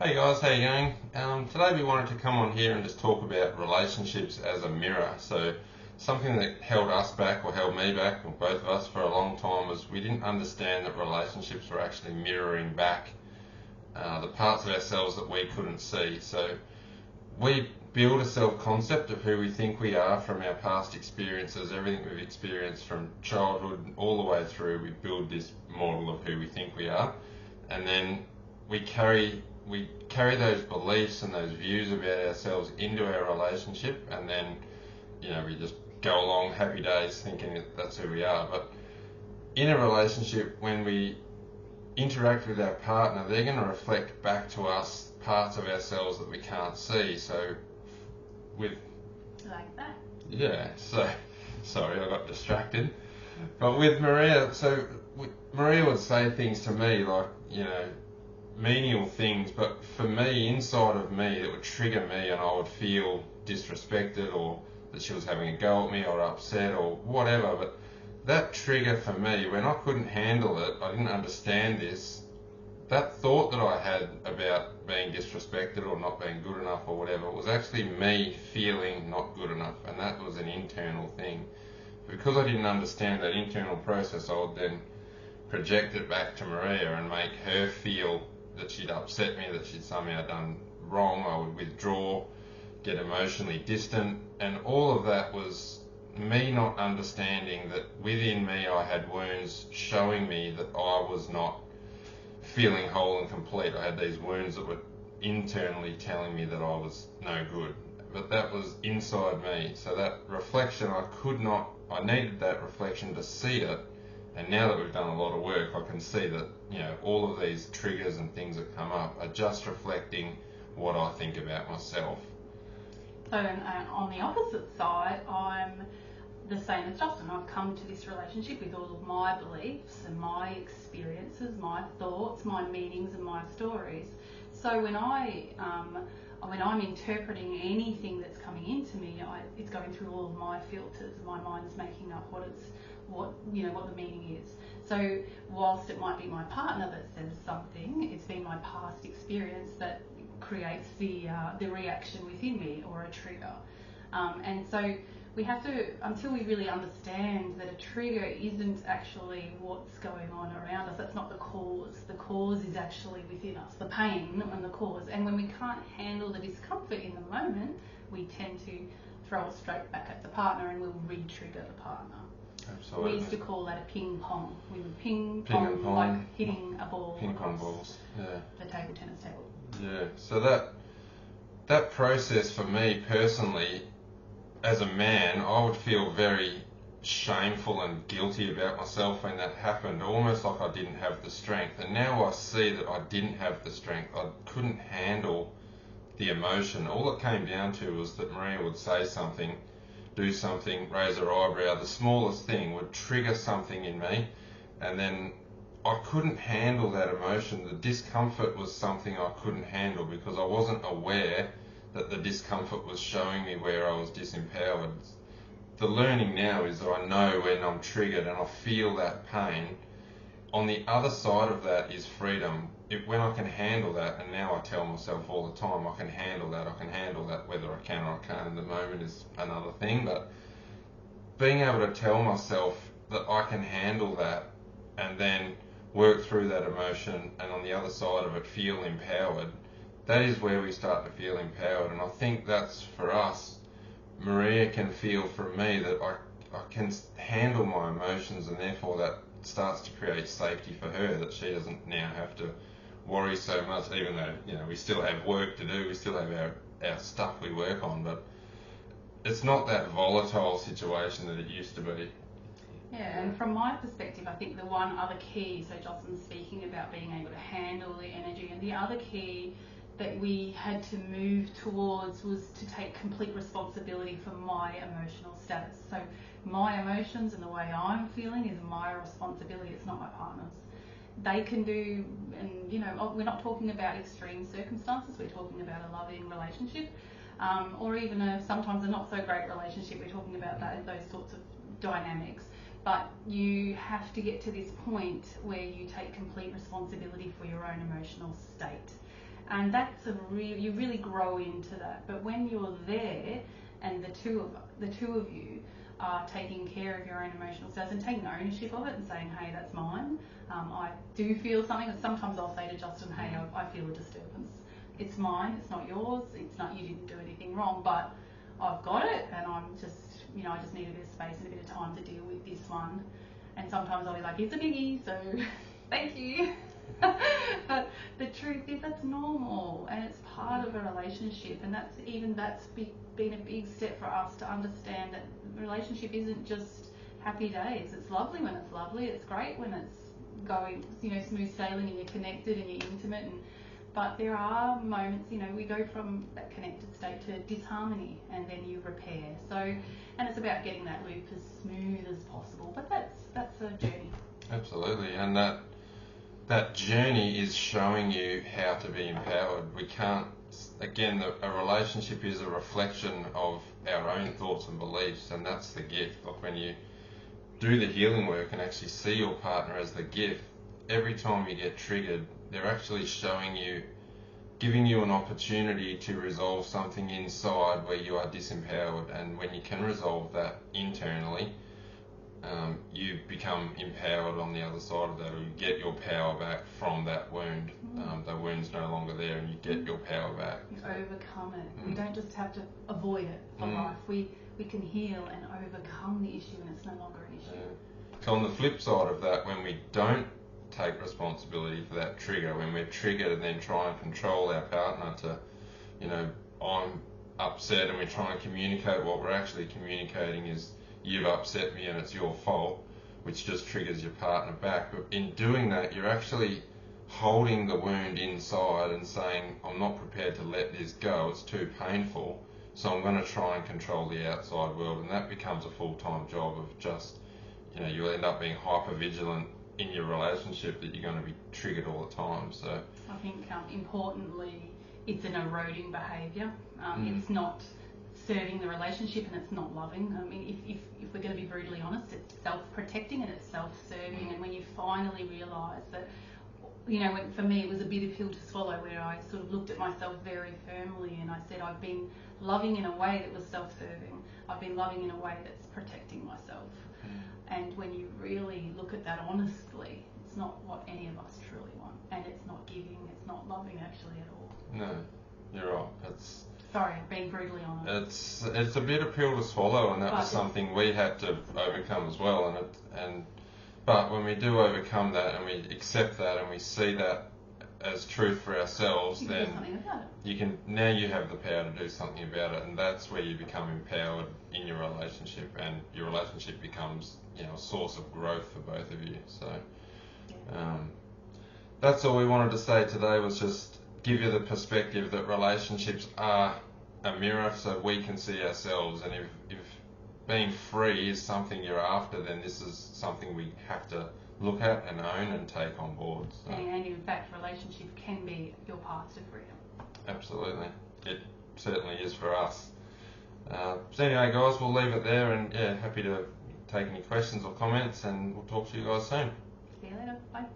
Hey guys, how you going? Today we wanted to come on here and just talk about relationships as a mirror. So something that held us back or held me back, or both of us for a long time, was we didn't understand that relationships were actually mirroring back the parts of ourselves that we couldn't see. So we build a self-concept of who we think we are from our past experiences, everything we've experienced from childhood all the way through. We build this model of who we think we are, and then we carry those beliefs and those views about ourselves into our relationship, and then we just go along happy days thinking that that's who we are. But in a relationship, when we interact with our partner, they're going to reflect back to us parts of ourselves that we can't see. So with like that. Yeah, so sorry, I got distracted. But with Maria, Maria would say things to me like, menial things, but for me, inside of me, it would trigger me and I would feel disrespected, or that she was having a go at me, or upset, or whatever. But that trigger for me, when I couldn't handle it, I didn't understand this, that thought that I had about being disrespected or not being good enough or whatever was actually me feeling not good enough, and that was an internal thing. Because I didn't understand that internal process, I would then project it back to Maria and make her feel that she'd upset me, that she'd somehow done wrong. I would withdraw, get emotionally distant, and all of that was me not understanding that within me I had wounds showing me that I was not feeling whole and complete. I had these wounds that were internally telling me that I was no good, but that was inside me. So that reflection, I needed that reflection to see it. And now that we've done a lot of work, I can see that, all of these triggers and things that come up are just reflecting what I think about myself. So on the opposite side, I'm the same as Justin. I've come to this relationship with all of my beliefs and my experiences, my thoughts, my meanings and my stories. So when I'm interpreting anything that's coming into me, it's going through all of my filters. My mind's making up what the meaning is. So whilst it might be my partner that says something, it's been my past experience that creates the reaction within me, or a trigger. And so we have to, until we really understand that a trigger isn't actually what's going on around us, that's not the cause. The cause is actually within us, the pain and the cause. And when we can't handle the discomfort in the moment, we tend to throw it straight back at the partner, and we'll re-trigger the partner. Absolutely. We used to call that a ping pong. We would ping pong like hitting a ball ping pong across balls. Yeah. the tennis table. Yeah. So that process for me personally, as a man, I would feel very shameful and guilty about myself when that happened, almost like I didn't have the strength. And now I see that I didn't have the strength. I couldn't handle the emotion. All it came down to was that Maria would say something, do something, raise her eyebrow, the smallest thing would trigger something in me, and then I couldn't handle that emotion. The discomfort was something I couldn't handle because I wasn't aware that the discomfort was showing me where I was disempowered. The learning now is that I know when I'm triggered and I feel that pain. On the other side of that is freedom. When I can handle that, and now I tell myself all the time, I can handle that, whether I can or I can't in the moment is another thing, but being able to tell myself that I can handle that and then work through that emotion, and on the other side of it feel empowered, that is where we start to feel empowered. And I think that's for us. Maria can feel from me that I can handle my emotions, and therefore that starts to create safety for her, that she doesn't now have to worry so much, even though we still have work to do, we still have our stuff we work on, but it's not that volatile situation that it used to be. Yeah, and from my perspective, I think the one other key, so Justin's speaking about being able to handle the energy, and the other key that we had to move towards was to take complete responsibility for my emotional status. So my emotions and the way I'm feeling is my responsibility, it's not my partner's. They can do, and we're not talking about extreme circumstances, we're talking about a loving relationship, or even sometimes a not so great relationship. We're talking about those sorts of dynamics. But you have to get to this point where you take complete responsibility for your own emotional state. And that's you really grow into that. But when you're there and the two of you are taking care of your own emotional states and taking ownership of it and saying, hey, that's mine. I do feel something. And sometimes I'll say to Justin, hey, I feel a disturbance. It's mine. It's not yours. It's not, you didn't do anything wrong, but I've got it, and I'm just, I just need a bit of space and a bit of time to deal with this one. And sometimes I'll be like, it's a biggie, so thank you. But the truth is that's normal, and it's part of a relationship, and that's been a big step for us to understand that relationship isn't just happy days. It's lovely when it's lovely. It's great when it's going, smooth sailing and you're connected and you're intimate. But there are moments, we go from that connected state to disharmony, and then you repair. So, and it's about getting that loop as smooth as possible. But that's a journey. Absolutely, and that journey is showing you how to be empowered. We can't, again, a relationship is a reflection of our own thoughts and beliefs, and that's the gift. Like when you do the healing work and actually see your partner as the gift, every time you get triggered, they're actually showing you, giving you an opportunity to resolve something inside where you are disempowered. And when you can resolve that internally, you become empowered on the other side of that, or you get your power back from that wound. The wound's no longer there, and you get your power back. You overcome it. We don't just have to avoid it for life. We can heal and overcome the issue, and it's no longer an issue. So on the flip side of that, when we don't take responsibility for that trigger, when we're triggered and then try and control our partner to, I'm upset, and we try and communicate, what we're actually communicating is, you've upset me and it's your fault, which just triggers your partner back. But in doing that, you're actually holding the wound inside and saying, I'm not prepared to let this go, it's too painful, so I'm going to try and control the outside world. And that becomes a full-time job of just, you'll end up being hyper-vigilant in your relationship, that you're going to be triggered all the time. So I think importantly, it's an eroding behaviour. It's not serving the relationship, and it's not loving. I mean, if we're going to be brutally honest, it's self-protecting and it's self-serving. And when you finally realise that, for me it was a bitter pill to swallow, where I sort of looked at myself very firmly and I said, I've been loving in a way that was self-serving. I've been loving in a way that's protecting myself. And when you really look at that honestly, it's not what any of us truly want, and it's not giving, it's not loving actually at all. No, you're right. Sorry, I'm being brutally honest. It's a bitter pill to swallow, and that was something we had to overcome as well. But when we do overcome that and we accept that and we see that as truth for ourselves, you then can do something about it. Now you have the power to do something about it, and that's where you become empowered in your relationship, and your relationship becomes a source of growth for both of you. So that's all we wanted to say today, was just give you the perspective that relationships are a mirror, so we can see ourselves. And if being free is something you're after, then this is something we have to look at and own and take on board. So. And in fact, relationship can be your path to freedom. Absolutely. It certainly is for us. So anyway, guys, we'll leave it there, and happy to take any questions or comments, and we'll talk to you guys soon. See you later. Bye.